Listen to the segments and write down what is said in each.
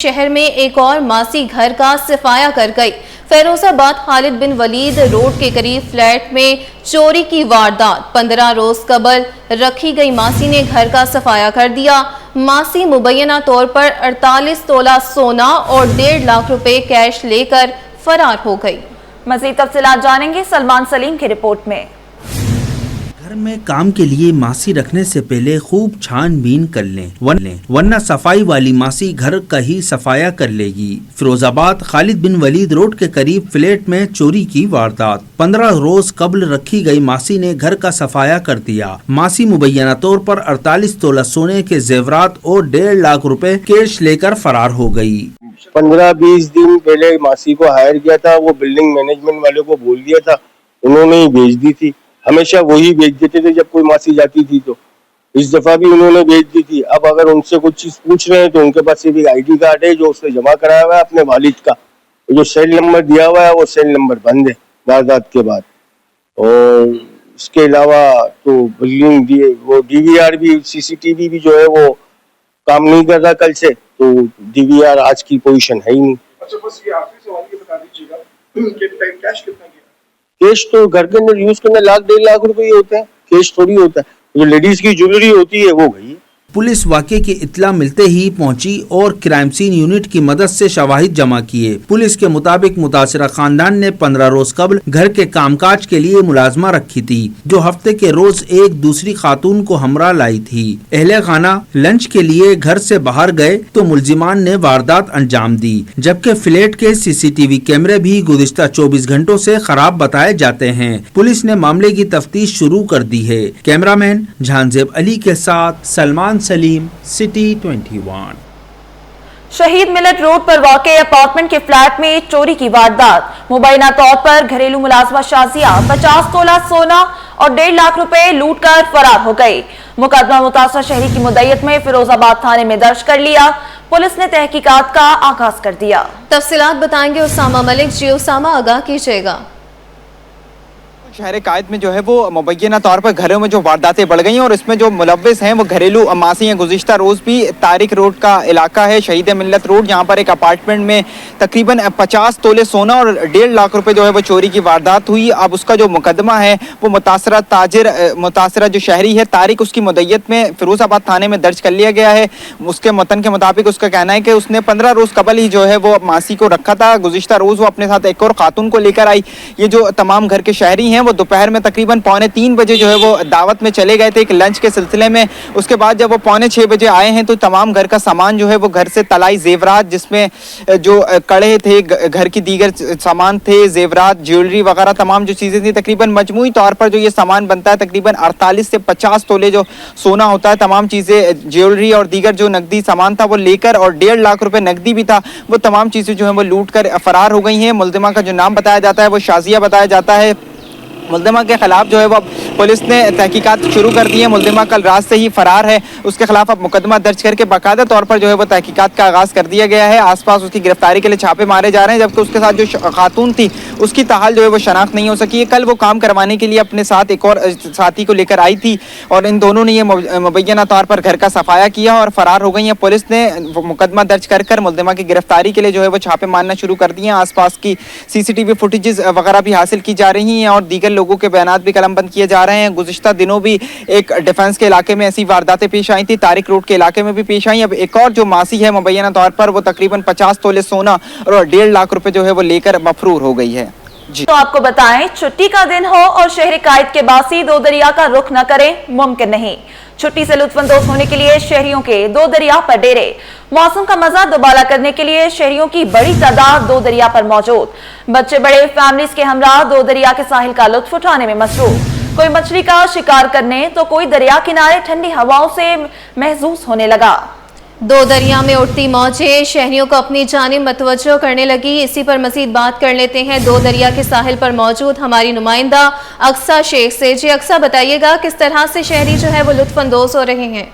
शहर में एक और मासी घर का सफाया कर गई। फैरोजाबाद खालिद बिन वलीद रोड के करीब फ्लैट में चोरी की वारदात। 15 रोज कबल रखी गई मासी ने घर का सफाया कर दिया। मासी मुबैना तौर पर 48 तोला सोना और 1.5 लाख रुपए कैश लेकर फरार हो गई। मज़ीद तफसीलात जानेंगे सलमान सलीम की रिपोर्ट में। घर में काम के लिए मासी रखने से पहले खूब छानबीन कर लें वरना सफाई वाली मासी घर का ही सफाया कर लेगी। फिरोजाबाद खालिद बिन वलीद रोड के करीब फ्लैट में चोरी की वारदात। 15 रोज कबल रखी गई मासी ने घर का सफाया कर दिया। मासी मुबैना तौर पर 48 तोला सोने के जेवरात और 1.5 लाख रुपए कैश लेकर फरार हो गई। 15-20 दिन पहले मासी को हायर किया था, वो बिल्डिंग मैनेजमेंट वाले को बोल दिया था, उन्होंने ही भेज दी थी। हमेशा वही भेज देते थे जब कोई मासी जाती थी, तो इस दफा भी उन्होंने भेज दी थी। अब अगर उनसे कुछ चीज पूछ रहे हैं तो उनके पास सिर्फ एक ID कार्ड है जो उसने जमा कराया हुआ है अपने वालिद का। जो सेल नंबर दिया हुआ है वो सेल नंबर बंद है वारदात के बाद। और इसके अलावा तो बिल्डिंग दिए वो DVR भी, CCTV भी जो है वो काम नहीं कर रहा कल से, तो DVR आज की पोजीशन है ही नहीं। अच्छा, बस ये आखिरी सवाल ये बता दीजिएगा कि कैश कितना गया? कैश तो घर के अंदर यूज करने 1.5 लाख रुपए ही होते हैं, कैश थोड़ी होता है। जो लेडीज की ज्वेलरी होती है वो गई है। पुलिस वाक़े की इत्तला मिलते ही पहुंची और क्राइम सीन यूनिट की मदद से शवाहिद जमा किए। पुलिस के मुताबिक मुतासिरा खानदान ने 15 रोज कबल घर के कामकाज के लिए मुलाजमा रखी थी, जो हफ्ते के रोज एक दूसरी खातून को हमरा लाई थी। अहले खाना लंच के लिए घर से बाहर गए तो मुलजिमान ने वारदात अंजाम दी, जबकि फ्लैट के CCTV कैमरे भी गुज़िश्ता 24 घंटों से खराब बताए जाते हैं। पुलिस ने मामले की तफ्तीश शुरू कर दी है। कैमरामैन झांजेब अली के साथ सलमान सलीम, सिटी 21। शहीद मिलत रोड पर वाक़े अपार्टमेंट के फ्लैट में चोरी की वारदात। मुबैना तौर पर घरेलू मुलाजमा शाजिया 50 तोला सोना और 1.5 लाख रुपए लूट कर फरार हो गई। मुकदमा मुतासर शहरी की मुद्दत में फिरोजाबाद थाने में दर्ज कर लिया। पुलिस ने तहकीकात का आगाज कर दिया। तफसीलात बताएंगे उसामा मलिक। जी उसामा, आगाह कीजिएगा। शहर कायद में जो है वो मुबैना तौर पर घरों में जो वारदातें बढ़ गई हैं और इसमें जो मुलव्विस हैं वो घरेलू मासी हैं। गुज़िश्ता रोज़ भी तारिक रोड का इलाका है, शहीद मिल्लत रोड, जहाँ पर एक अपार्टमेंट में तकरीबन 50 तोले सोना और 1.5 लाख रुपए जो है वो चोरी की वारदात हुई। अब उसका जो मुकदमा है वो मुतासरा जो शहरी है तारिक, उसकी मुद्दत में फिरोजाबाद थाने में दर्ज कर लिया गया है। उसके मतन के मुताबिक उसका कहना है कि उसने 15 रोज़ कबल ही जो है वो मासी को रखा था। गुज़िश्ता रोज़ वो अपने साथ एक और खातून को लेकर आई। ये जो तमाम घर के शहरी हैं वो दोपहर में तकरीबन 2:45 बजे जो है वो दावत में चले गए थे एक लंच के सिलसिले में। उसके बाद जब वो 5:45 बजे आए हैं तो तमाम घर का सामान जो है वो घर से तलाई जेवरात, जिसमें जो कड़े थे, घर की दीगर सामान थे, जेवरात, ज्वेलरी वगैरह तमाम जो चीज़ें थी, तकरीबन मजमूई तौर पर जो ये सामान बनता है तकरीबन 48 से 50 तोले जो सोना होता है, तमाम चीज़ें, ज्वेलरी और दीगर जो नकदी सामान था वो लेकर और 1.5 लाख रुपए नकदी भी था, वो तमाम चीज़ें जो है वो लूट कर फरार हो गई हैं। मुल्जिमा का जो नाम बताया जाता है वो शाजिया बताया जाता है। मुल्जिमा के खिलाफ जो है वो पुलिस ने तहकीकात शुरू कर दी है। मुल्जिमा कल रात से ही फरार है, उसके खिलाफ अब मुकदमा दर्ज करके बाकायदा तौर पर जो है वो तहकीकात का आगाज़ कर दिया गया है। आसपास उसकी गिरफ्तारी के लिए छापे मारे जा रहे हैं, जबकि उसके साथ जो खातून थी उसकी ताहाल जो है वो शनाख्त नहीं हो सकी है। कल वो काम करवाने के लिए अपने साथ एक और साथी को लेकर आई थी और इन दोनों ने ये मुबैना तौर पर घर का सफाया किया और फरार हो गई हैं। पुलिस ने मुकदमा दर्ज कर मुल्जिमा की गिरफ्तारी के लिए जो है वो छापे मारना शुरू कर दिए हैं। आसपास की CCTV फुटेजेस वगैरह भी हासिल की जा रही हैं और दीगर लोगों के बयानात भी कलमबंद किए जा रहे हैं। गुज़िश्ता दिनों भी एक डिफेंस के इलाके में ऐसी वारदातें पेश आई थी, तारिक रोड के इलाके में भी पेश आई। अब एक और जो मासी है मुबैना तौर पर वो तकरीबन 50 तोले सोना और 1.5 लाख रुपए जो है वो लेकर मफरूर हो गई है। जी तो आपको बताएं, छुट्टी का दिन हो और शहर कायद के बासी दो दरिया का रुख न करें, मुमकिन नहीं। छुट्टी से लुत्फानंदोज होने के लिए शहरियों के दो दरिया पर डेरे। मौसम का मजा दोबारा करने के लिए शहरियों की बड़ी तादाद दो दरिया पर मौजूद। बच्चे बड़े फैमिलीज के हमरा दो दरिया के साहिल का लुत्फ उठाने में मसरूफ। कोई मछली का शिकार करने तो कोई दरिया किनारे ठंडी हवाओं से महसूस होने लगा। दो दरिया में उठती मौजें शहरियों को अपनी जानिब मतवज्जो करने लगी। इसी पर मजीद बात कर लेते हैं दो दरिया के साहिल पर मौजूद हमारी नुमाइंदा अक्सा शेख से। जी अक्सा, बताइएगा किस तरह से शहरी जो है वो लुत्फानंदोज हो रहे हैं?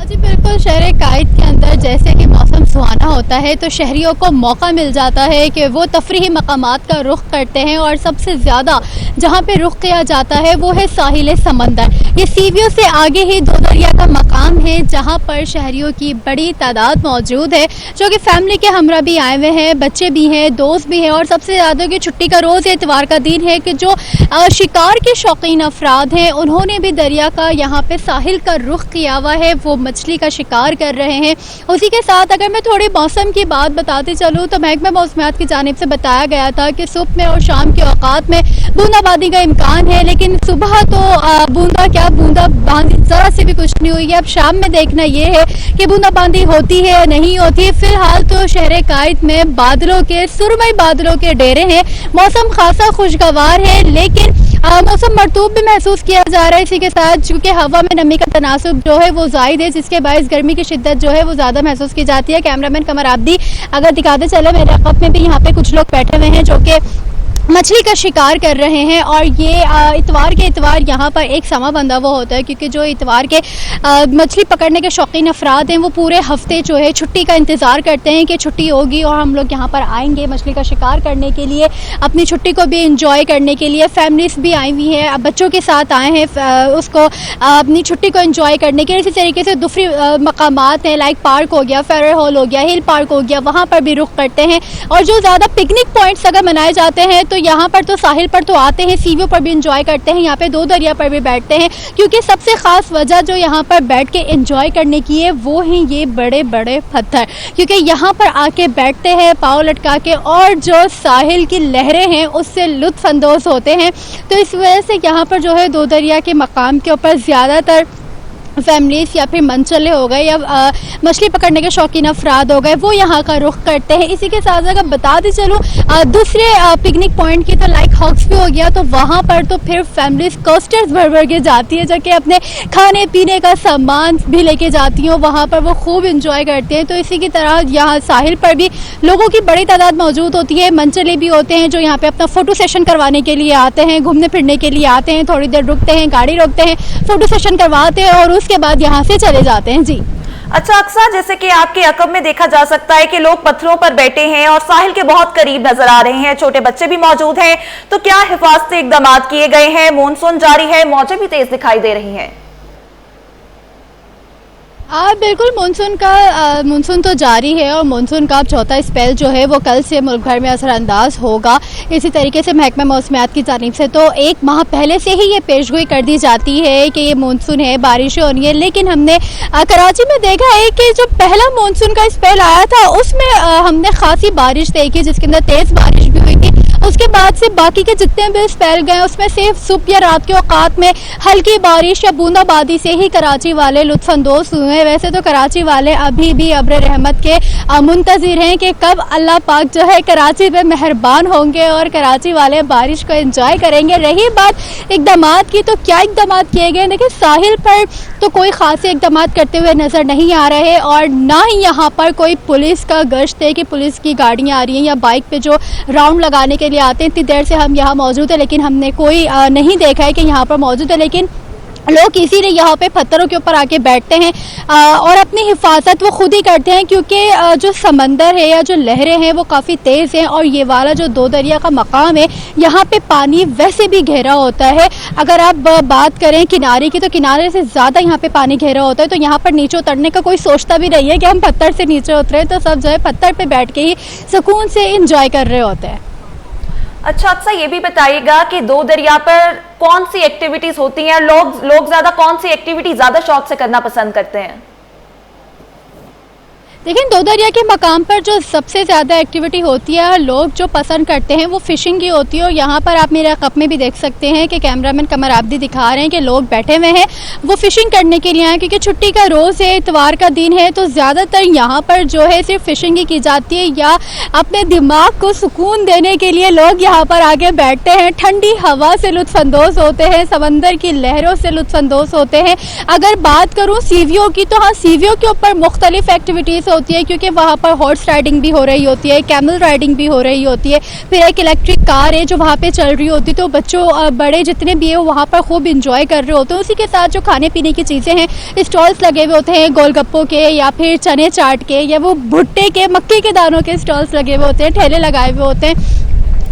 जी बिल्कुल, शहर कायद के अंदर पर जैसे कि मौसम सुहाना होता है तो शहरियों को मौका मिल जाता है कि वो तफरीही मकामात का रुख करते हैं और सबसे ज़्यादा जहाँ पे रुख किया जाता है वो है साहिल समंदर। ये सीवियों से आगे ही दो दरिया का मकाम है जहाँ पर शहरियों की बड़ी तादाद मौजूद है जो कि फैमिली के हमरा भी आए हुए हैं, बच्चे भी हैं, दोस्त भी हैं और सबसे ज़्यादा की छुट्टी का रोज़ इतवार का दिन है कि जो शिकार के शौकीन अफराद हैं उन्होंने भी दरिया का यहाँ पे साहिल का रुख किया हुआ है, वो मछली का शिकार कर रहे हैं। उसी के साथ अगर मैं थोड़ी मौसम की बात बताते चलूँ तो महकमा मौसमियात की जानिब से बताया गया था कि सुबह में और शाम के औकात में बूंदाबांदी का इम्कान है, लेकिन सुबह तो बूंदाबांदी ज़रा से भी कुछ नहीं हुई है। अब शाम में देखना ये है कि बूंदाबांदी होती है या नहीं होती। फिलहाल तो शहर कायद में बादलों के सुरमई बादलों के डेरे हैं, मौसम खासा खुशगवार है, लेकिन मौसम मरतूब भी महसूस किया जा रहा है। इसी के साथ चूँकि हवा में नमी का तनासुब जो है वो ज़ायद है जिसके बायस गर्मी की शिद्दत जो है वो ज़्यादा महसूस की जाती है। कैमरामैन कमर आब्दी अगर दिखाते चले, मेरे अक़ब में भी यहाँ पे कुछ लोग बैठे हुए हैं जो कि मछली का शिकार कर रहे हैं और ये इतवार के इतवार यहाँ पर एक समा बंधा हुआ होता है क्योंकि जो इतवार के मछली पकड़ने के शौकीन अफराद हैं वो पूरे हफ्ते जो है छुट्टी का इंतज़ार करते हैं कि छुट्टी होगी और हम लोग यहाँ पर आएंगे मछली का शिकार करने के लिए, अपनी छुट्टी को भी इंजॉय करने के लिए। फैमिलीज़ भी आई हुई हैं, बच्चों के साथ आए हैं उसको अपनी छुट्टी को इंजॉय करने के लिए। इसी तरीके से दूसरी मकामात हैं लाइक पार्क हो गया, फेरर हॉल हो गया, हिल पार्क हो गया, वहाँ पर भी रुख करते हैं। और जो ज़्यादा पिकनिक पॉइंट्स अगर मनाए जाते हैं तो यहाँ पर तो साहिल पर तो आते हैं, सीवियों पर भी इंजॉय करते हैं, यहाँ पे दो दरिया पर भी बैठते हैं क्योंकि सबसे ख़ास वजह जो यहाँ पर बैठ के इंजॉय करने की है वो हैं ये बड़े बड़े पत्थर, क्योंकि यहाँ पर आके बैठते हैं पाँव लटका के और जो साहिल की लहरें हैं उससे लुत्फ़ अंदोज़ होते हैं। तो इस वजह से यहाँ पर जो है दो दरिया के मकाम के ऊपर ज़्यादातर फैमिलीज़ या फिर मनचले हो गए या मछली पकड़ने के शौकीन अफराद हो गए वो यहाँ का रुख करते हैं। इसी के साथ अगर बताते चलूँ दूसरे पिकनिक पॉइंट की तो लाइक हॉक्स भी हो गया, तो वहाँ पर तो फिर फैमिलीज़ कोस्टर्स भर भर के जाती है जो कि अपने खाने पीने का सामान भी लेके जाती हैं, वहाँ पर वो खूब इंजॉय करते हैं। तो इसी की तरह यहाँ साहिल पर भी लोगों की बड़ी तादाद मौजूद होती है, मनचले भी होते हैं जो यहाँ पर अपना फ़ोटो सेशन करवाने के लिए आते हैं, घूमने फिरने के लिए आते हैं, थोड़ी देर रुकते हैं, गाड़ी रोकते हैं, फ़ोटो सेशन करवाते हैं और उसके बाद यहाँ से चले जाते हैं। जी अच्छा अक्सा, जैसे कि आपके अक़ब में देखा जा सकता है कि लोग पत्थरों पर बैठे हैं और साहिल के बहुत करीब नजर आ रहे हैं, छोटे बच्चे भी मौजूद हैं, तो क्या हिफाजती इक़दाम किए गए हैं? मॉनसून जारी है, मौजें भी तेज दिखाई दे रही हैं। बिल्कुल मानसून तो जारी है और मानसून का चौथा स्पेल जो है वो कल से मुल्क भर में असरअंदाज होगा। इसी तरीके से महकमा मौसमियात की जानिब से तो एक माह पहले से ही ये पेशगोई कर दी जाती है कि ये मानसून है, बारिशें होनी है, लेकिन हमने कराची में देखा है कि जो पहला मानसून का स्पेल आया था उसमें हमने खासी बारिश देखी जिसके अंदर तेज़ बारिश भी हुई थी। उसके बाद से बाकी के जितने भी स्पेल गए उसमें सिर्फ सुबह या रात के औकात में हल्की बारिश या बूंदाबांदी से ही कराची वाले लुत्फ़अंदोज़ हुए। वैसे तो कराची वाले अभी भी अब्र रहमत के मुंतज़िर हैं कि कब अल्लाह पाक जो है कराची पे मेहरबान होंगे और कराची वाले बारिश को एंजॉय करेंगे। रही बात इक़दामात की, तो क्या इक़दामात किए गए? देखिए साहिल पर तो कोई ख़ास इक़दामात करते हुए नज़र नहीं आ रहे और ना ही यहाँ पर कोई पुलिस का गश्त है कि पुलिस की गाड़ियाँ आ रही हैं या बाइक पे जो राउंड लगाने के लिए आते हैं। इतनी देर से हम यहाँ मौजूद है लेकिन हमने कोई नहीं देखा है कि यहाँ पर मौजूद है, लेकिन लोग इसीलिए यहाँ पे पत्थरों के ऊपर आके बैठते हैं और अपनी हिफाजत वो खुद ही करते हैं क्योंकि जो समंदर है या जो लहरें हैं वो काफ़ी तेज़ हैं और ये वाला जो दो दरिया का मकाम है यहाँ पे पानी वैसे भी गहरा होता है। अगर आप बात करें किनारे की तो किनारे से ज़्यादा यहाँ पे पानी गहरा होता है, तो यहाँ पर नीचे उतरने का कोई सोचता भी नहीं है कि हम पत्थर से नीचे उतरें, तो सब जो है पत्थर पर बैठ के ही सुकून से इंजॉय कर रहे होते हैं। अच्छा अक्सा, ये भी बताइएगा कि दो दरिया पर कौन सी एक्टिविटीज होती हैं, लोग ज्यादा कौन सी एक्टिविटी ज्यादा शौक से करना पसंद करते हैं? देखिए दो दरिया के मकाम पर जो सबसे ज़्यादा एक्टिविटी होती है लोग जो पसंद करते हैं वो फ़िशिंग की होती है। और यहाँ पर आप मेरे अक़ब में भी देख सकते हैं कि कैमरामैन कमर आब्दी दिखा रहे हैं कि लोग बैठे हुए हैं वो फ़िशिंग करने के लिए आए क्योंकि छुट्टी का रोज़ है, इतवार का दिन है, तो ज़्यादातर यहाँ पर जो है सिर्फ फ़िशिंग ही की जाती है या अपने दिमाग को सुकून देने के लिए लोग यहाँ पर आके बैठते हैं, ठंडी हवा से लुत्फ़अंदोज़ होते हैं, समंदर की लहरों से लुत्फ़अंदोज़ होते हैं। अगर बात करूँ सीवियों की तो हाँ, सीवियों के ऊपर मुख्तलिफ़ एक्टिविटीज़ होती है क्योंकि वहाँ पर हॉर्स राइडिंग भी हो रही होती है, कैमल राइडिंग भी हो रही होती है, फिर एक इलेक्ट्रिक कार है जो वहाँ पे चल रही होती है, तो बच्चों बड़े जितने भी है वो वहाँ पर खूब इंजॉय कर रहे होते हैं। उसी के साथ जो खाने पीने की चीज़ें हैं, स्टॉल्स लगे हुए होते हैं गोलगप्पों के या फिर चने चाट के या वो भुट्टे के मक्के के दानों के स्टॉल्स लगे हुए होते हैं, ठेले लगाए हुए होते हैं,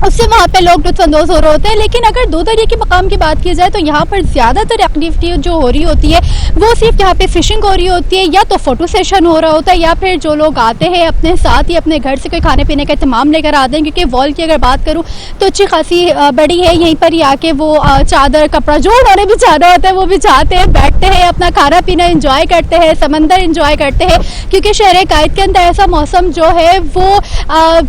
उससे वहाँ पे लोग लुत्फ़अंदोज़ हो रहे होते हैं। लेकिन अगर दो दरिया के मकाम की बात की जाए तो यहाँ पर ज़्यादातर एक्टिविटी जो हो रही होती है वो सिर्फ यहाँ पे फिशिंग हो रही होती है, या तो फ़ोटो सेशन हो रहा होता है, या फिर जो लोग आते हैं अपने साथ ही अपने घर से कोई खाने पीने का इत्तेमाम लेकर आते हैं। क्योंकि वॉल की अगर बात करूँ तो अच्छी खासी बड़ी है, यहीं पर ही आके वो चादर कपड़ा जो उन्होंने भी चाहना होता है वो बिछाते हैं, बैठते हैं, अपना खाना पीना इंजॉय करते हैं, समंदर इंजॉय करते हैं। क्योंकि शहर कायद के अंदर ऐसा मौसम जो है वो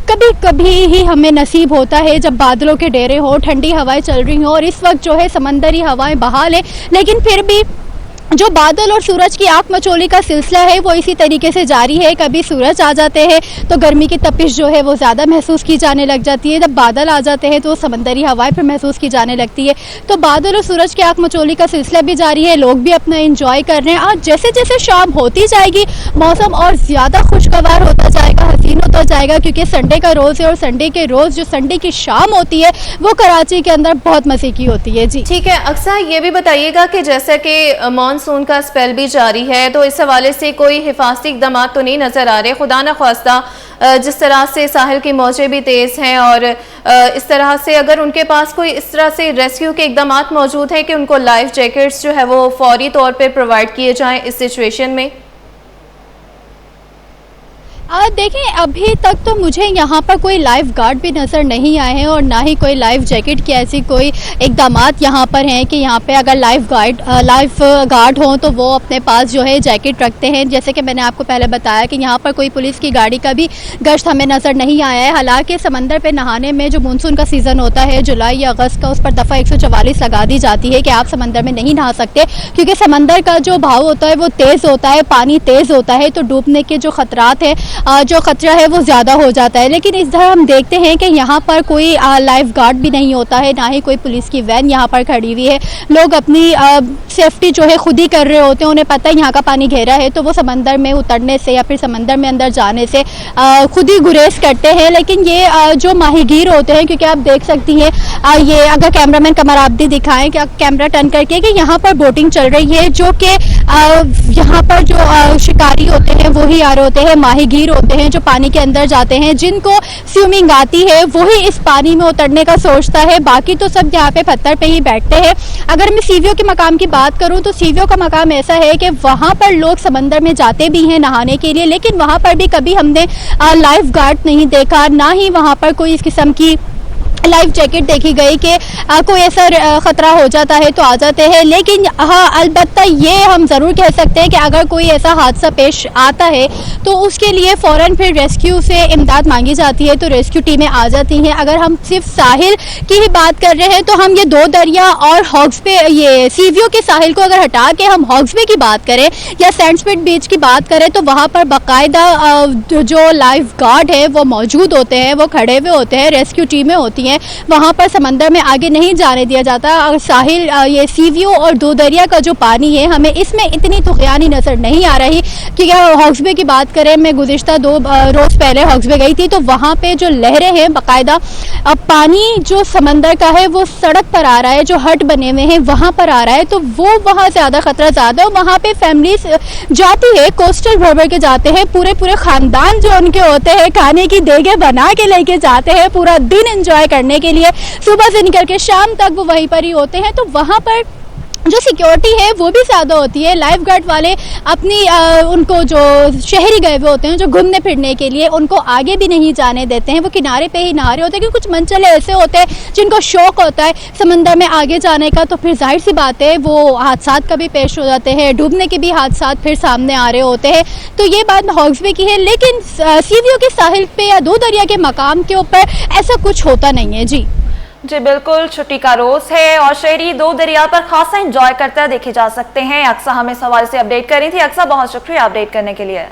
कभी कभी ही हमें नसीब होता है जब बादलों के डेरे हो, ठंडी हवाएं चल रही हो, और इस वक्त जो है समंदरी हवाएं बहाल है। लेकिन फिर भी जो बादल और सूरज की आंख मचोली का सिलसिला है वो इसी तरीके से जारी है। कभी सूरज आ जाते हैं तो गर्मी की तपिश जो है वो ज़्यादा महसूस की जाने लग जाती है, जब बादल आ जाते हैं तो समंदरी हवाएं फिर महसूस की जाने लगती है। तो बादल और सूरज की आंख मचोली का सिलसिला भी जारी है, लोग भी अपना एंजॉय कर रहे हैं। आज जैसे जैसे शाम होती जाएगी मौसम और ज़्यादा खुशगवार होता जाएगा, हसीन होता जाएगा, क्योंकि संडे का रोज़ है और संडे के रोज़ जो संडे की शाम होती है वो कराची के अंदर बहुत मज़े की होती है। जी ठीक है अक्सा, ये भी बताइएगा कि जैसा कि मानसून का स्पेल भी जारी है तो इस हवाले से कोई हिफाजती इक़दाम तो नहीं नज़र आ रहे? खुदा न ख्वास्ता जिस तरह से साहिल की मौजें भी तेज़ हैं और इस तरह से अगर उनके पास कोई इस तरह से रेस्क्यू के इक़दाम मौजूद हैं कि उनको लाइफ जैकेट्स जो है वो फौरी तौर पर प्रोवाइड किए जाएँ इस सिचुएशन में? देखें, अभी तक तो मुझे यहाँ पर कोई लाइफ गार्ड भी नज़र नहीं आए हैं और ना ही कोई लाइफ जैकेट की ऐसी कोई इक़दाम यहाँ पर हैं कि यहाँ पे अगर लाइफ गार्ड हों तो वो अपने पास जो है जैकेट रखते हैं। जैसे कि मैंने आपको पहले बताया कि यहाँ पर कोई पुलिस की गाड़ी का भी गश्त हमें नज़र नहीं आया है। हालांकि समंदर पे नहाने में जो मानसून का सीज़न होता है जुलाई या अगस्त का, उस पर दफ़ा 144 लगा दी जाती है कि आप समंदर में नहीं नहा सकते, क्योंकि समंदर का जो भाव होता है वो तेज़ होता है, पानी तेज़ होता है, तो डूबने के जो ख़तरात है, जो खतरा है वो ज़्यादा हो जाता है। लेकिन इस तरह हम देखते हैं कि यहाँ पर कोई लाइफ गार्ड भी नहीं होता है, ना ही कोई पुलिस की वैन यहाँ पर खड़ी हुई है। लोग अपनी सेफ्टी जो है खुद ही कर रहे होते हैं, उन्हें पता है यहाँ का पानी गहरा है तो वो समंदर में उतरने से या फिर समंदर में अंदर जाने से खुद ही गुरेज करते हैं। लेकिन ये जो माहीगीर होते हैं, क्योंकि आप देख सकती हैं ये अगर कैमरामैन कमर आप भी दिखाएं कि कैमरा टर्न करके कि यहाँ पर बोटिंग चल रही है, जो कि यहाँ पर जो शिकारी होते हैं वो ही आ रहे होते हैं, माहीगीर होते हैं जो पानी के अंदर जाते हैं, जिनको स्विमिंग आती है वही इस पानी में उतरने का सोचता है, बाकी तो सब यहाँ पे पत्थर पे ही बैठते हैं। अगर मैं सीवियो के मकाम की बात करूँ तो सीवियो का मकाम ऐसा है कि वहाँ पर लोग समंदर में जाते भी हैं नहाने के लिए, लेकिन वहाँ पर भी कभी हमने लाइफ गार्ड नहीं देखा, ना ही वहाँ पर कोई इस किस्म की लाइफ जैकेट देखी गई कि कोई ऐसा ख़तरा हो जाता है तो आ जाते हैं। लेकिन हाँ, अलबत्ता ये हम ज़रूर कह सकते हैं कि अगर कोई ऐसा हादसा पेश आता है तो उसके लिए फ़ौरन फिर रेस्क्यू से इमदाद मांगी जाती है, तो रेस्क्यू टीमें आ जाती हैं। अगर हम सिर्फ साहिल की ही बात कर रहे हैं तो हम ये दो दरिया और हॉग्स पे, ये सीवियो के साहिल को अगर हटा के हम हॉग्स बे की बात करें या सैंडस्पिट बीच की बात करें तो वहाँ पर बाकायदा जो लाइफ गार्ड है वो मौजूद होते हैं, वो खड़े हुए होते हैं, रेस्क्यू टीमें होती हैं, वहाँ पर समंदर में आगे नहीं जाने दिया जाता। और साहिल, ये सीवियो और दो दरिया का जो पानी है हमें इसमें इतनी तुग़यानी नज़र नहीं आ रही। कि हॉग्स बे की बात करें, मैं गुज़िश्ता 2 रोज़ पहले हॉग्स बे गई थी तो वहाँ पे जो लहरें हैं बाकायदा पानी जो समंदर का है वो सड़क पर आ रहा है, जो हट बने हुए हैं वहाँ पर आ रहा है, तो वो वहाँ ज़्यादा ख़तरा ज़्यादा है। वहाँ पे फैमिलीज जाती है, कोस्टल भर के जाते हैं, पूरे ख़ानदान जो उनके होते हैं खाने की देगे बना के लेके जाते हैं, पूरा दिन एंजॉय करने के लिए, सुबह से निकल के शाम तक वो वहीं पर ही होते हैं। तो वहाँ पर जो सिक्योरिटी है वो भी ज़्यादा होती है। लाइफ गार्ड वाले अपनी उनको जो शहरी गए हुए होते हैं जो घूमने फिरने के लिए, उनको आगे भी नहीं जाने देते हैं, वो किनारे पे ही नहा रहे होते हैं। क्योंकि कुछ मनचले ऐसे होते हैं जिनको शौक़ होता है समंदर में आगे जाने का, तो फिर जाहिर सी बात है वो हादसात कभी पेश हो जाते हैं, डूबने के भी हादसात फिर सामने आ रहे होते हैं। तो ये बात हॉग्स बे की है, लेकिन सीवियो के साहिल पे या दो दरिया के मकाम के ऊपर ऐसा कुछ होता नहीं है। जी बिल्कुल, छुट्टी का रोज है और शहरी दो दरिया पर खासा एंजॉय करते देखे जा सकते हैं। अक्सा हमें इस हवाले से अपडेट कर रही थी। अक्सा, बहुत शुक्रिया अपडेट करने के लिए।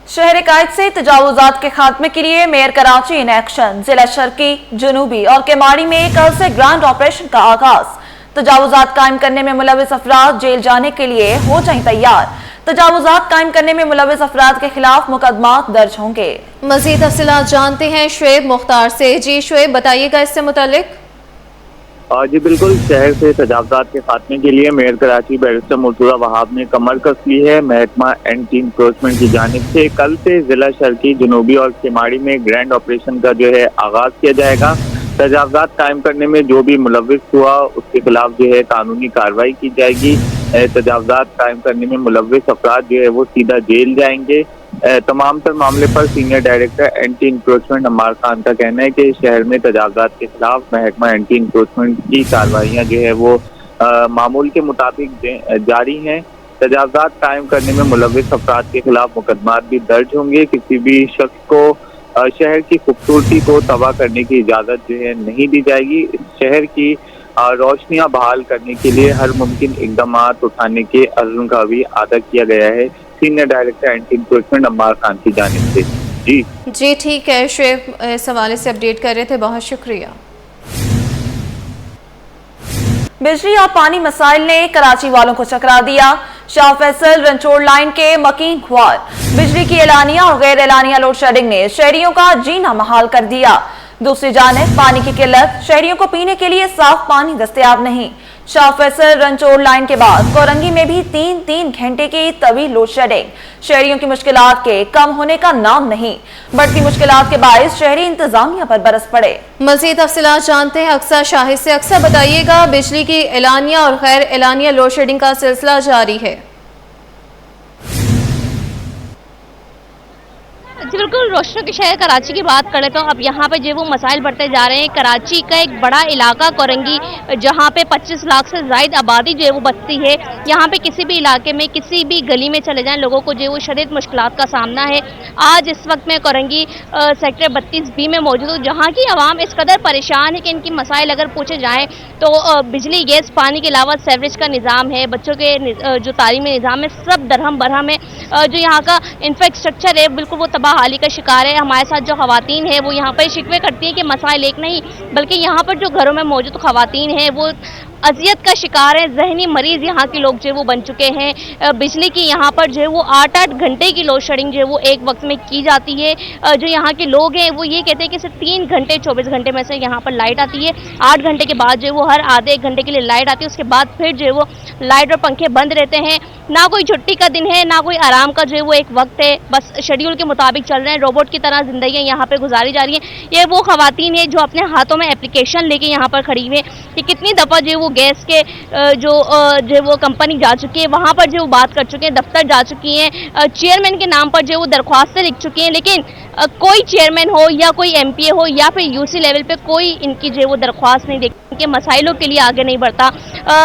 शहर कायद से तजावुजात के खात्मे के लिए मेयर कराची इन एक्शन, जिला शर्की, जनूबी और केमाड़ी में कल से ग्रांड ऑपरेशन का आगाज। तजावुजात कायम करने में मुलविस अफराद जेल जाने के लिए हो जाएं तैयार। तजावुजात कायम करने में मुलविस अफराद के खिलाफ मुकदमा दर्ज होंगे। मजीद तफसीलात जानते हैं शुएब मुख्तार से। जी शुएब, बताइएगा इससे मुतालिक। जी बिल्कुल, शहर से तजावुजात के खात्मे के लिए मेयर कराची बैरिस्टर मुर्तुज़ा वहाब ने कमर कस ली है। महकमा एंटी इंक्रोचमेंट की जानिब से कल से जिला शर्की, जनूबी और केमाड़ी में ग्रैंड ऑपरेशन का जो है आगाज किया जाएगा। तजावुजात कायम करने में जो भी मुलविस हुआ उसके खिलाफ जो है कानूनी कार्रवाई की जाएगी। तजावुजात कायम करने में मुलविस अफराद जो है वो सीधा जेल जाएंगे। तमाम तर मामले पर senior director anti encroachment Ammar Khan का कहना है कि शहर में तजावुजात के खिलाफ महकमा एंटी इंक्रोचमेंट की कार्रवाइयाँ जो है वो मामूल के मुताबिक जारी हैं। तजावुजात कायम करने में मुलविस अफराद के खिलाफ मुकदमात भी दर्ज होंगे। किसी भी शख्स को शहर की खूबसूरती को तबाह करने की इजाज़त जो है नहीं दी जाएगी। शहर की रोशनियाँ बहाल करने के लिए हर मुमकिन इकदाम उठाने के अज़्म का भी अदा किया गया है senior director anti encroachment Ammar Khan की जानिब से। जी ठीक है शुएब, इस हवाले से अपडेट कर रहे थे, बहुत शुक्रिया। बिजली और पानी मसाइल ने कराची वालों को चकरा दिया। शाह फैसल रंचोड़ लाइन के मकीन ख्वार बिजली की एलानिया और गैर एलानिया लोड शेडिंग ने शहरियों का जीना महाल कर दिया। दूसरी जानिब पानी की किल्लत, शहरियों को पीने के लिए साफ पानी दस्तयाब नहीं। शाह फैसल रंचोड़ लाइन के बाद कोरंगी में भी 3-3 घंटे की तवील लोड शेडिंग। शहरियों की मुश्किलात के कम होने का नाम नहीं। बढ़ती मुश्किलात के बायस शहरी इंतजामिया पर बरस पड़े। मज़ीद तफसीलात जानते हैं अक्सर शाहिद से। अक्सर बताइएगा, बिजली की एलानिया और गैर एलानिया लोड शेडिंग का सिलसिला जारी है। जी बिल्कुल, रोशनों के शहर कराची की बात करें तो अब यहाँ पे जो वो मसाइल बढ़ते जा रहे हैं। कराची का एक बड़ा इलाका कोरंगी, जहाँ पे 25 लाख से ज़ायद आबादी जो है वो बसती है। यहाँ पे किसी भी इलाके में किसी भी गली में चले जाएं, लोगों को जो है वो शदीद मुश्किलात का सामना है। आज इस वक्त मैं कोरंगी सेक्टर 32B में मौजूद हूँ, जहाँ की आवाम इस कदर परेशान है कि इनकी मसाइल अगर पूछे जाएँ तो बिजली, गैस, पानी के अलावा सेवरेज का निज़ाम है, बच्चों के जो तालीमी निज़ाम है, सब दरहम बरहम है। जो यहाँ का इंफ्रास्ट्रक्चर है बिल्कुल वो तबाह हाली का शिकार है। हमारे साथ जो खवातीन है वो यहाँ पर शिकवे करती हैं कि मसाइल एक नहीं बल्कि यहाँ पर जो घरों में मौजूद खवातीन हैं वो अजियत का शिकार है। जहनी मरीज यहाँ के लोग जो है वो बन चुके हैं। बिजली की यहाँ पर जो है वो 8-8 घंटे की लोड शेडिंग जो है वो एक वक्त में की जाती है। जो यहाँ के लोग हैं वो ये कहते हैं कि सिर्फ 3 घंटे 24 घंटे में से यहाँ पर लाइट आती है। 8 घंटे के बाद जो है वो हर आधे 1 घंटे के लिए लाइट आती है। उसके बाद फिर जो है वो लाइट और पंखे बंद रहते हैं। ना कोई छुट्टी का दिन है, ना कोई आराम का जो है वो एक वक्त है। बस शेड्यूल के मुताबिक चल रहे हैं। रोबोट की तरह जिंदगी यहाँ पर गुजारी जा रही है। ये वो खवातीन है जो अपने हाथों में एप्लीकेशन लेके यहाँ पर खड़ी हुई है कि कितनी दफ़ा जो है वो गैस के जो वो कंपनी जा चुकी है, वहाँ पर जो बात कर चुके हैं, दफ्तर जा चुकी हैं, चेयरमैन के नाम पर जो वो दरख्वास्तें लिख चुकी हैं, लेकिन कोई चेयरमैन हो या कोई MPA हो या फिर UC लेवल पे कोई इनकी जो वो दरख्वास्त नहीं देखती कि मसाइलों के लिए आगे नहीं बढ़ता।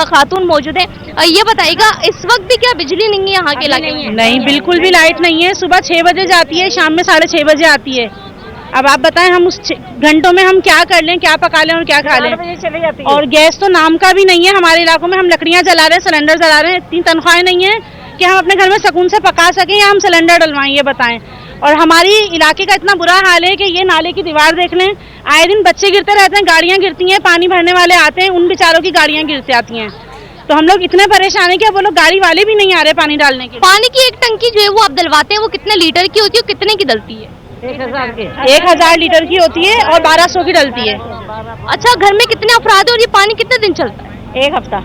खातून मौजूद है, ये बताइएगा इस वक्त भी क्या बिजली नहीं है यहाँ के इलाके में? नहीं, बिल्कुल भी लाइट नहीं है। सुबह 6 बजे जाती है, शाम में 6:30 बजे आती है। अब आप बताएं हम उस घंटों में हम क्या कर लें, क्या पका लें और क्या खा लें। चले जाती है। और गैस तो नाम का भी नहीं है हमारे इलाकों में। हम लकड़ियां जला रहे हैं, सिलेंडर जला रहे हैं। इतनी तनख्वाहें नहीं है कि हम अपने घर में सुकून से पका सकें या हम सिलेंडर डलवाएं, ये बताएं। और हमारी इलाके का इतना बुरा हाल है कि ये नाले की दीवार देख लें, आए दिन बच्चे गिरते रहते हैं, गाड़ियाँ गिरती हैं, पानी भरने वाले आते हैं, उन बेचारों की गाड़ियाँ गिरती आती हैं। तो हम लोग इतने परेशान हैं कि अब वो लोग गाड़ी वाले भी नहीं आ रहे पानी डालने के लिए। पानी की एक टंकी जो है वो आप डलवाते हैं, वो कितने लीटर की होती है और कितने की डलती है? 1000 लीटर की होती है और 1200 की डलती है। अच्छा, घर में कितने अफराद है और ये पानी कितने दिन चलता है? 1 हफ्ता,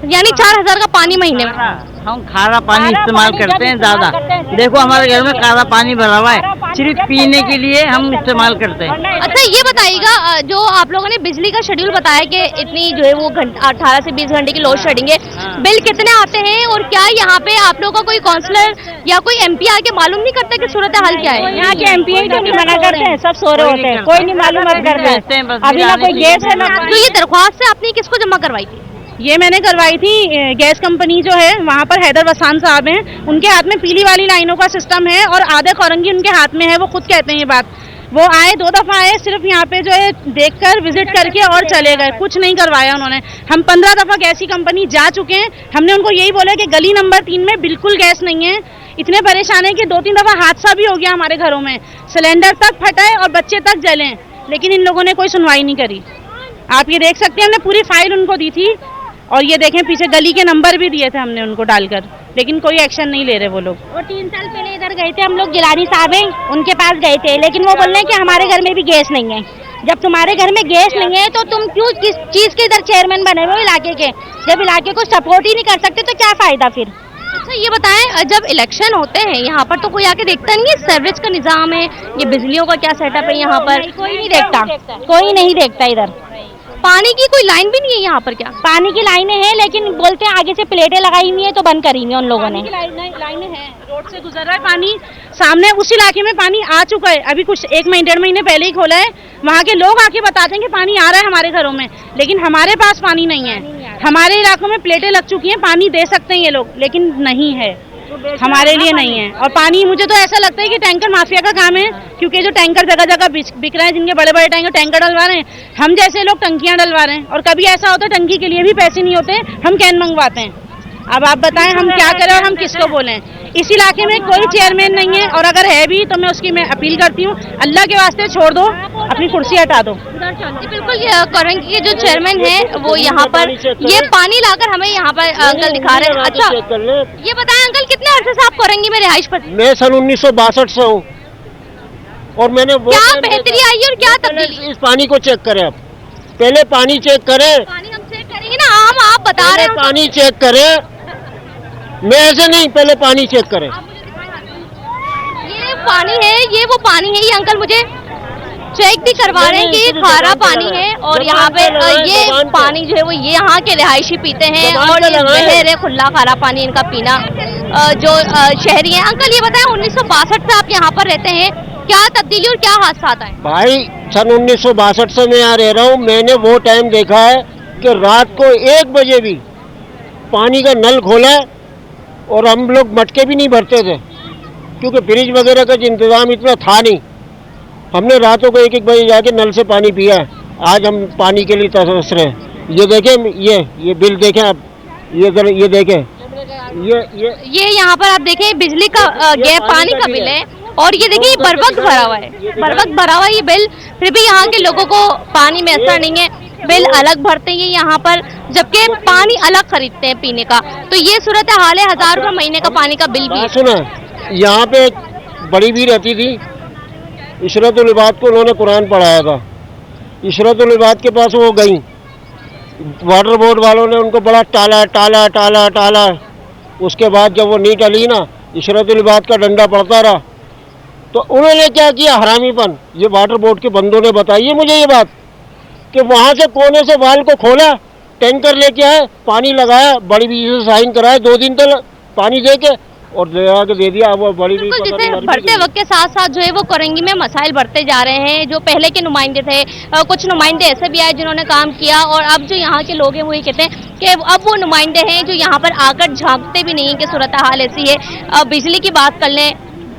यानी 4000 का पानी महीने में। हम खारा पानी इस्तेमाल करते हैं ज्यादा। देखो हमारे घर में खारा पानी भरा हुआ है, सिर्फ पीने के लिए हम इस्तेमाल करते हैं। अच्छा, ये बताइएगा, जो आप लोगों ने बिजली का शेड्यूल बताया कि इतनी जो है वो 18 से 20 घंटे की लोड शेडिंग है, बिल कितने आते हैं और क्या यहाँ पे आप लोगों का कोई काउंसलर या कोई MP आके मालूम नहीं करता कि सूरत हाल क्या है? यहाँ के MPA तो नहीं मना करते हैं, सब सो रहे होते हैं, कोई नहीं मालूम करते हैं। अभी ना कोई गैस है ना। तो ये दरख्वास्त से आपने किसको जमा करवाई थी? ये मैंने करवाई थी, गैस कंपनी जो है वहाँ पर हैदर वसान साहब हैं, उनके हाथ में पीली वाली लाइनों का सिस्टम है और आधे कोरंगी उनके हाथ में है। वो खुद कहते हैं ये बात। वो आए 2 दफ़ा आए, सिर्फ यहाँ पे जो है देखकर विजिट करके और चले गए, कुछ नहीं करवाया उन्होंने। हम 15 दफ़ा गैस की कंपनी जा चुके हैं। हमने उनको यही बोला कि गली नंबर 3 में बिल्कुल गैस नहीं है। इतने परेशान है कि 2-3 दफ़ा हादसा भी हो गया हमारे घरों में, सिलेंडर तक फटा है और बच्चे तक जले, लेकिन इन लोगों ने कोई सुनवाई नहीं करी। आप ये देख सकते हैं, हमने पूरी फाइल उनको दी थी और ये देखें पीछे गली के नंबर भी दिए थे हमने उनको डालकर। लेकिन कोई एक्शन नहीं ले रहे वो लोग। और 3 साल पहले इधर गए थे हम लोग, जिलानी साहब हैं उनके पास गए थे, लेकिन वो बोल रहे हैं कि हमारे घर में भी गैस नहीं है। जब तुम्हारे घर में गैस नहीं है तो तुम क्यों किस चीज के इधर चेयरमैन बने हुए इलाके के? जब इलाके को सपोर्ट ही नहीं कर सकते तो क्या फायदा फिर? अच्छा ये बताएं, जब इलेक्शन होते हैं यहाँ पर तो कोई आके देखता नहीं है सेवरेज का निजाम है, ये बिजलियों का क्या सेटअप है यहाँ पर? कोई नहीं देखता, कोई नहीं देखता इधर। पानी की कोई लाइन भी नहीं है यहाँ पर क्या? पानी की लाइनें हैं, लेकिन बोलते हैं आगे से प्लेटें लगाई हुई है तो बंद करी हुई है उन लोगों ने। लाइनें हैं, रोड से गुजर रहा है पानी, सामने उस इलाके में पानी आ चुका है, अभी कुछ 1-1.5 महीने पहले ही खोला है। वहाँ के लोग आके बताते हैं कि पानी आ रहा है हमारे घरों में, लेकिन हमारे पास पानी नहीं है। हमारे इलाकों में प्लेटें लग चुकी हैं, पानी दे सकते हैं ये लोग, लेकिन नहीं है, हमारे लिए नहीं है। और पानी मुझे तो ऐसा लगता है कि टैंकर माफिया का काम है, क्योंकि जो टैंकर जगह जगह बिक रहे हैं, जिनके बड़े बड़े टैंकर डलवा रहे हैं, हम जैसे लोग टंकियां डलवा रहे हैं। और कभी ऐसा होता है टंकी के लिए भी पैसे नहीं होते, हम कैन मंगवाते हैं। अब आप बताएं हम क्या करें और हम किसको बोलें? इस इलाके में कोई चेयरमैन नहीं है, और अगर है भी तो मैं उसकी अपील करती हूँ, अल्लाह के वास्ते छोड़ दो, अपनी कुर्सी हटा दो। बिल्कुल, कोरंगी के जो चेयरमैन है वो यहाँ पर ये पानी लाकर हमें यहाँ पर अंकल दिखा रहे हैं। अच्छा ये बताएं अंकल, कितने अर्से से आप कोरंगी में रिहाइश पर? मैं सन 1962 से हूँ, और मैंने वो क्या बेहतरी आई और क्या तब्दीली? इस पानी को चेक करें, आप पहले पानी चेक करें। पानी हम चेक करेंगे ना, आप बता रहे हैं पानी चेक करें, मैं ऐसे नहीं, पहले पानी चेक करें। ये पानी है, ये वो पानी है, ये अंकल मुझे चेक भी करवा रहे हैं कि ये खारा पानी है, और यहाँ पे ये पानी जो है वो ये यहाँ के रिहायशी पीते हैं, और ये जहर है, खुला खारा पानी इनका पीना जो शहरी है। अंकल ये बताएं, 1962 से आप यहाँ पर रहते हैं, क्या तब्दीली और क्या हादसा आए? भाई सन 1962 से मैं यहाँ रह रहा हूँ, मैंने वो टाइम देखा है कि रात को 1 बजे भी पानी का नल खोला है, और हम लोग मटके भी नहीं भरते थे, क्योंकि फ्रिज वगैरह का इंतजाम इतना था नहीं। हमने रातों को 1-1 बजे जाके नल से पानी पिया है। आज हम पानी के लिए तरस रहे हैं। ये देखें, ये बिल देखें आप, ये देखें, ये यहाँ पर आप देखें बिजली का गैस पानी का बिल है, और ये देखिए बर वक्त भरा हुआ है, बर वक्त भरा हुआ ये बिल, फिर भी यहाँ के लोगों को पानी में असर नहीं है। बिल अलग भरते हैं यहाँ पर, जबकि पानी अलग खरीदते हैं पीने का। तो ये सूरत हाल है, 1000 रुपये महीने का पानी का बिल भी। सुना, यहाँ पे एक बड़ी भी रहती थी, इशरतुल इबाद को उन्होंने कुरान पढ़ाया था। इशरतुल इबाद के पास वो गई, वाटर बोर्ड वालों ने उनको बड़ा टाला। उसके बाद जब वो नहीं टली ना, इशरतुल इबाद का डंडा पड़ता रहा, तो उन्होंने क्या किया, हरामीपन। ये वाटर बोर्ड के बंदों ने बताई है मुझे ये बात, कि वहाँ से कोने से वाल को खोला, टैंकर लेके आए, पानी लगाया, बड़ी बीजी से साइन कराया, 2 दिन तक पानी दे के और दे दिया। वो बड़ी बीजी बढ़ते वक्त के साथ साथ जो है वो कोरंगी में मसाइल बढ़ते जा रहे हैं। जो पहले के नुमाइंदे थे, कुछ नुमाइंदे ऐसे भी आए जिन्होंने काम किया, और अब जो यहाँ के लोग हैं वो ये कहते हैं कि अब वो नुमाइंदे हैं जो यहाँ पर आकर झांकते भी नहीं है कि सूरत हाल ऐसी है। बिजली की बात कर लें,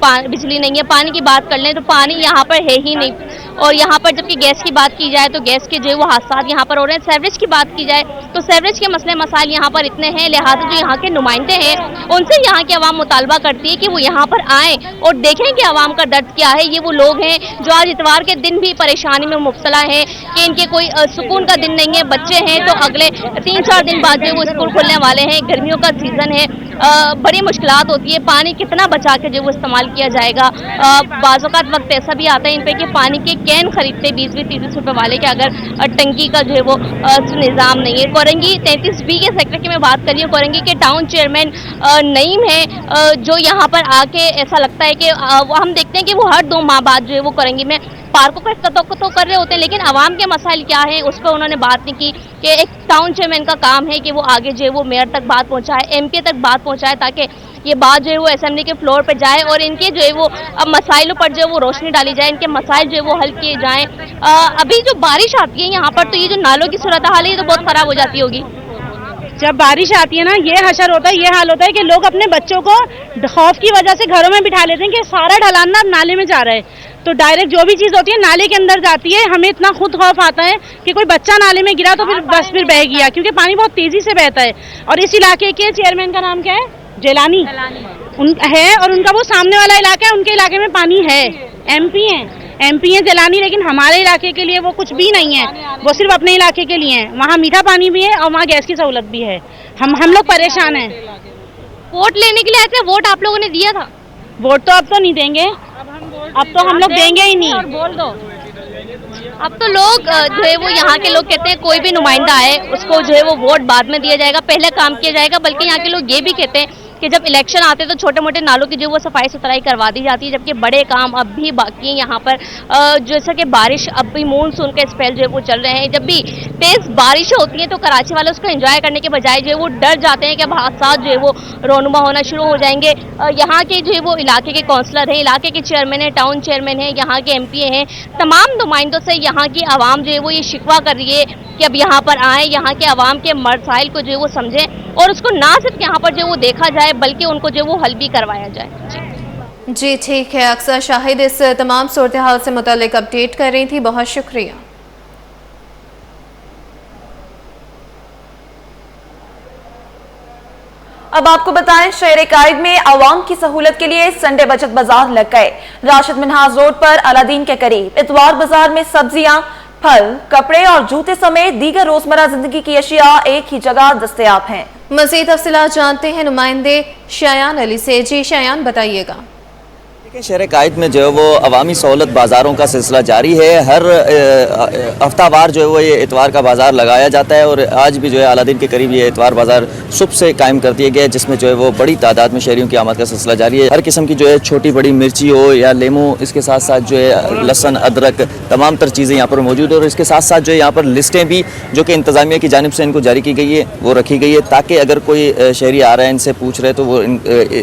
बिजली नहीं है, पानी की बात कर लें तो पानी यहाँ पर है ही नहीं, और यहाँ पर जबकि गैस की बात की जाए तो गैस के जो है वो हादसा यहाँ पर हो रहे हैं। सेवरेज की बात की जाए तो सेवरेज के मसले मसाइल यहाँ पर इतने हैं, लिहाजा जो यहाँ के नुमाइंदे हैं उनसे यहाँ की आवाम मुतालबा करती है कि वो यहाँ पर आएँ और देखें कि आवाम का दर्द क्या है। ये वो लोग हैं जो आज इतवार के दिन भी परेशानी में मुब्तला हैं कि इनके कोई सुकून का दिन नहीं है। बच्चे हैं तो अगले 3-4 दिन बाद जो वो स्कूल खुलने वाले हैं, गर्मियों का सीज़न है, बड़ी मुश्किलात होती है। पानी कितना बचा के जो वो इस्तेमाल किया जाएगा। बाज़-औक़ात वक्त ऐसा भी आता है इन पे कि पानी के कैन खरीदते 20-30 रुपए वाले के, अगर टंकी का जो है वो निज़ाम नहीं है। कोरंगी 33B के सेक्टर की मैं बात कर रही हूँ। कोरंगी के टाउन चेयरमैन नईम है, जो यहाँ पर आके ऐसा लगता है कि हम देखते हैं कि वो हर 2 माह बाद जो है वो कोरंगी में पार्कों का इफ्तिताह कर रहे होते हैं, लेकिन आवाम के मसाइल क्या है उस पर उन्होंने बात नहीं की। कि एक टाउन चेयरमैन का काम है कि वो आगे जो है वो मेयर तक बात पहुँचाए, MP तक बात पहुँचाए, ताकि ये बात जो है वो असेंबली के फ्लोर पर जाए और इनके जो है वो मसाइलों पर जो है वो रोशनी डाली जाए, इनके मसाइल जो है वो हल किए जाएं। अभी जो बारिश आती है यहाँ पर तो ये जो नालों की सूरत हाल है ये तो बहुत ख़राब हो जाती होगी। जब बारिश आती है ना, ये हशर होता है, ये हाल होता है कि लोग अपने बच्चों को खौफ की वजह से घरों में बिठा लेते हैं कि सारा ढलान ना नाले में जा रहा है, तो डायरेक्ट जो भी चीज़ होती है नाले के अंदर जाती है। हमें इतना खुद खौफ आता है कि कोई बच्चा नाले में गिरा तो फिर बस फिर बह गया, क्योंकि पानी बहुत तेज़ी से बहता है। और इस इलाके के चेयरमैन का नाम क्या है? जिलानी है, और उनका वो सामने वाला इलाका है, उनके इलाके में पानी है। MP है जिलानी, लेकिन हमारे इलाके के लिए वो कुछ भी नहीं है, वो सिर्फ अपने इलाके के लिए है। वहाँ मीठा पानी भी है और वहाँ गैस की सहूलत भी है। हम लोग परेशान हैं। वोट लेने के लिए आए थे, वोट आप लोगों ने दिया था? वोट तो अब तो नहीं देंगे, अब तो हम लोग देंगे ही नहीं। और बोल दो। अब तो लोग जो है वो यहाँ के लोग कहते हैं कोई भी नुमाइंदा आए उसको जो है वो वोट बाद में दिया जाएगा, पहले काम किया जाएगा। बल्कि यहाँ के लोग ये भी कहते हैं कि जब इलेक्शन आते हैं तो छोटे मोटे नालों की जो वो सफाई सुथराई करवा दी जाती है, जबकि बड़े काम अब भी बाकी हैं यहाँ पर। जैसा कि बारिश, अब भी मानसून के स्पेल जो है वो चल रहे हैं, जब भी तेज बारिश होती है तो कराची वाले उसको एंजॉय करने के बजाय जो है वो डर जाते हैं कि अब हादसा जो है वो रोनुमा होना शुरू हो जाएंगे। यहाँ के जो है वो इलाके के काउंसलर हैं, इलाके के चेयरमैन हैं, टाउन चेयरमैन हैं, यहाँ के MP हैं, तमाम नुमाइंदों से यहाँ की आवाम जो है वो ये शिकवा कर रही है कि अब यहाँ पर आए, यहाँ के आवाम के मसाइल को जो है वो समझें और उसको ना सिर्फ यहाँ पर जो वो देखा जाए बल्कि उनको जो वो हल भी करवाया जाए। जी ठीक है, अक्सर शाहिद इस तमाम सूरत हाल से मुतालिक अपडेट कर रही थी, बहुत शुक्रिया। अब आपको बताएं, शहर कायद में आवाम की सहूलत के लिए संडे बचत बाजार लग गए। राशिद मिन्हाज रोड पर अलादीन के करीब इतवार बाजार में सब्जियां, फल, कपड़े और जूते समेत दीगर रोजमर्रा जिंदगी की अशिया एक ही जगह दस्तयाब हैं। मज़ीद तफसीलात जानते हैं नुमाइंदे शायान अली से। जी शायान, बताइएगा। शहर कायद में जो है वो अवामी सहूलत बाज़ारों का सिलसिला जारी है। हर हफ्तावार जो है वो ये इतवार का बाज़ार लगाया जाता है और आज भी जो है अलादीन के करीब ये इतवार बाज़ार सुबह से कायम कर दिया गया है, जिसमें जो है वो बड़ी तादाद में शहरियों की आमद का सिलसिला जारी है। हर किस्म की जो है छोटी बड़ी मिर्ची हो या लेमू, इसके साथ साथ जो है लहसुन, अदरक, तमाम तर चीज़ें यहाँ पर मौजूद है। और इसके साथ साथ जो है यहाँ पर लिस्टें भी जो कि इंतज़ामिया की जानिब से इनको जारी की गई है वो रखी गई है, ताकि अगर कोई शहरी आ रहा है, इनसे पूछ रहे तो वो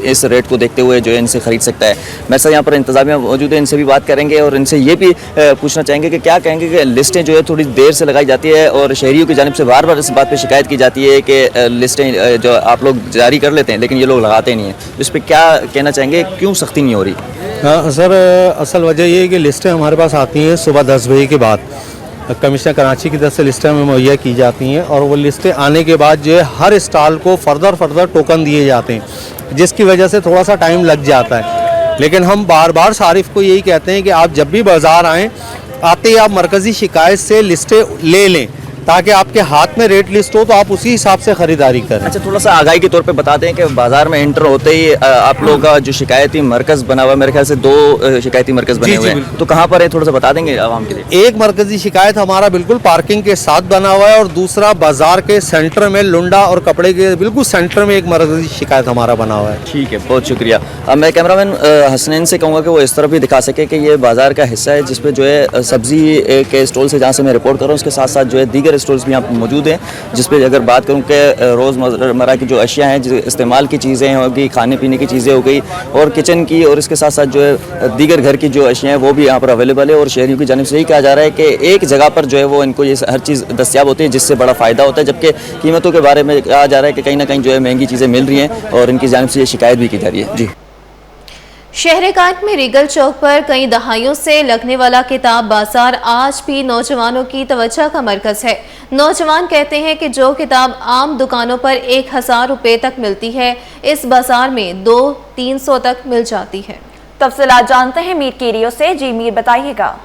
इस रेट को देखते हुए जो है इनसे ख़रीद सकता है। मेरे साथ यहाँ पर इंतजामिया मौजूद है, इनसे भी बात करेंगे और इनसे ये भी पूछना चाहेंगे कि क्या कहेंगे कि लिस्टें जो है थोड़ी देर से लगाई जाती है और शहरियों की जानिब से बार बार इस बात पे शिकायत की जाती है कि लिस्टें जो आप लोग जारी कर लेते हैं लेकिन ये लोग लगाते नहीं हैं। इस पर क्या कहना चाहेंगे, क्यों सख्ती नहीं हो रही? सर, असल वजह ये है कि लिस्टें हमारे पास आती हैं सुबह 10 बजे के बाद। कमिश्नर कराची की तरफ से लिस्टें हमें मुहैया की जाती हैं और वो लिस्टें आने के बाद जो है हर स्टॉल को फर्दर टोकन दिए जाते हैं, जिसकी वजह से थोड़ा सा टाइम लग जाता है। लेकिन हम बार बार सारिफ को यही कहते हैं कि आप जब भी बाज़ार आएँ, आते ही आप मरकज़ी शिकायत से लिस्टें ले लें ताकि आपके हाथ में रेट लिस्ट हो तो आप उसी हिसाब से ख़रीदारी करें। अच्छा, थोड़ा सा आगाही के तौर पे बता दें कि बाज़ार में एंटर होते ही आप लोगों का जो शिकायती मरकज़ बना हुआ है, मेरे ख्याल से 2 शिकायती मरकज़ बने हुए हैं, तो कहाँ पर है थोड़ा सा बता देंगे आवाम के लिए? एक मरकज़ी शिकायत हमारा बिल्कुल पार्किंग के साथ बना हुआ है और दूसरा बाज़ार के सेंटर में लुंडा और कपड़े के बिल्कुल सेंटर में एक मरकज़ी शिकायत हमारा बना हुआ है। ठीक है, बहुत शुक्रिया। अब मैं कैमरामैन हसनैन से कहूँगा कि वो इस तरफ भी दिखा सके कि ये बाज़ार का हिस्सा है जिसपे जो है सब्ज़ी के स्टॉल से जहाँ से मैं रिपोर्ट कर रहा हूँ, उसके साथ साथ जो है दीगर स्टॉल्स भी यहाँ पर मौजूद हैं, जिस पे अगर बात करूँ कि रोज़मर्रा की जो अशिया हैं, जो इस्तेमाल की चीज़ें होगी, खाने पीने की चीज़ें हो गई और किचन की, और इसके साथ साथ जो है दीगर घर की जो अशिया हैं वो भी यहाँ पर अवेलेबल है। और शहरियों की जानिब से यही कहा जा रहा है कि एक जगह पर जो है वो इनको ये हर चीज़ दस्तियाब होती है, जिससे बड़ा फ़ायदा होता है। जबकि कीमतों के बारे में कहा जा रहा है कि कहीं ना कहीं जो है महंगी चीज़ें मिल रही हैं और इनकी जानिब से ये शिकायत भी की जा रही है। जी, शहर कायद में रीगल चौक पर कई दहाइयों से लगने वाला किताब बाजार आज भी नौजवानों की तवज्जो का मरकज है। नौजवान कहते हैं कि जो किताब आम दुकानों पर 1000 रुपये तक मिलती है, इस बाजार में 200-300 तक मिल जाती है। तफसीलात जानते हैं मीर कीरियो से। जी मीर, बताइएगा।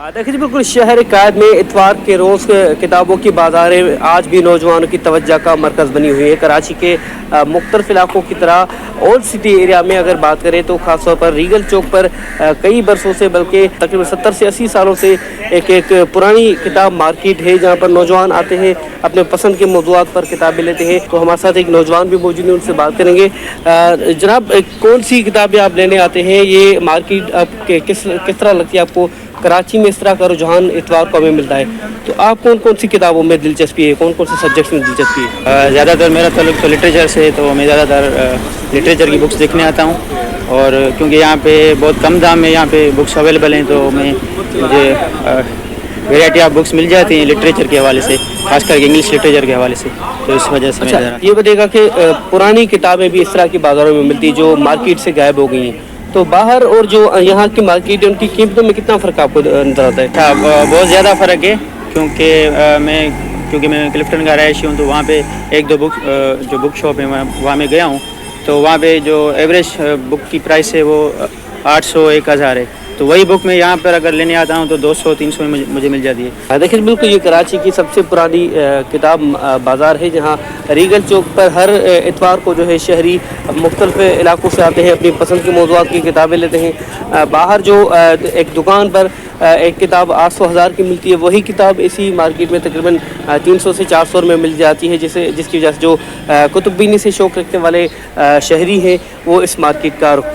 देखिए, बिल्कुल शहर कायद में इतवार के रोज़ किताबों की बाज़ारें आज भी नौजवानों की तवज्जो का मरकज़ बनी हुई है। कराची के मुख्तलिफ इलाकों की तरह ओल्ड सिटी एरिया में अगर बात करें तो ख़ासतौर पर रीगल चौक पर कई बरसों से, बल्कि तकरीबन 70 से 80 सालों से एक पुरानी किताब मार्केट है जहाँ पर नौजवान आते हैं, अपने पसंद के मौज़ूआत पर किताबें लेते हैं। तो हमारे साथ एक नौजवान भी मौजूद है, उनसे बात करेंगे। जनाब, कौन सी किताबें आप लेने आते हैं? ये मार्केट आपके किस तरह लगती है आपको? कराची में इस तरह का रुझान इतवार को हमें मिलता है, तो आप कौन कौन सी किताबों में दिलचस्पी है, कौन कौन से सब्जेक्ट्स में दिलचस्पी है? ज़्यादातर मेरा ताल्लुक तो लिटरेचर से, तो मैं ज़्यादातर लिटरेचर की बुक्स देखने आता हूँ। और क्योंकि यहाँ पे बहुत कम दाम में यहाँ पे बुक्स अवेलेबल हैं, तो मुझे वैरायटी ऑफ बुक्स मिल जाती हैं लिटरेचर के हवाले से, खासकर इंग्लिश लिटरेचर के हवाले से। तो इस वजह से अच्छा, ये बताइएगा कि पुरानी किताबें भी इस तरह की बाज़ारों में मिलती जो मार्केट से गायब हो गई हैं, तो बाहर और जो यहाँ की मार्केट है उनकी कीमतों में कितना फ़र्क आपको नजर आता है? हाँ, बहुत ज़्यादा फ़र्क है, क्योंकि मैं क्लिफ्टन का रहायशी हूँ, तो वहाँ पे एक दो जो बुक शॉप है वहाँ मैं गया हूँ, तो वहाँ पे जो एवरेज बुक की प्राइस है वो 800-1000 है। तो वही बुक मैं यहाँ पर अगर लेने आता हूँ तो 200-300 में मुझे मिल जाती है। देखिए बिल्कुल ये कराची की सबसे पुरानी किताब बाज़ार है, जहाँ रीगल चौक पर हर इतवार को जो है शहरी मुख्तलिफ इलाकों से आते हैं, अपनी पसंद के मौज़ूआत की किताबें लेते हैं। बाहर जो एक दुकान पर एक किताब 800-1000 की मिलती है, वही किताब इसी मार्केट में तकरीबन 300 से 400 में मिल जाती है, जिसकी वजह से जो कुतुब बीनी से शौक़ रखने वाले शहरी हैं वो इस मार्केट का रुख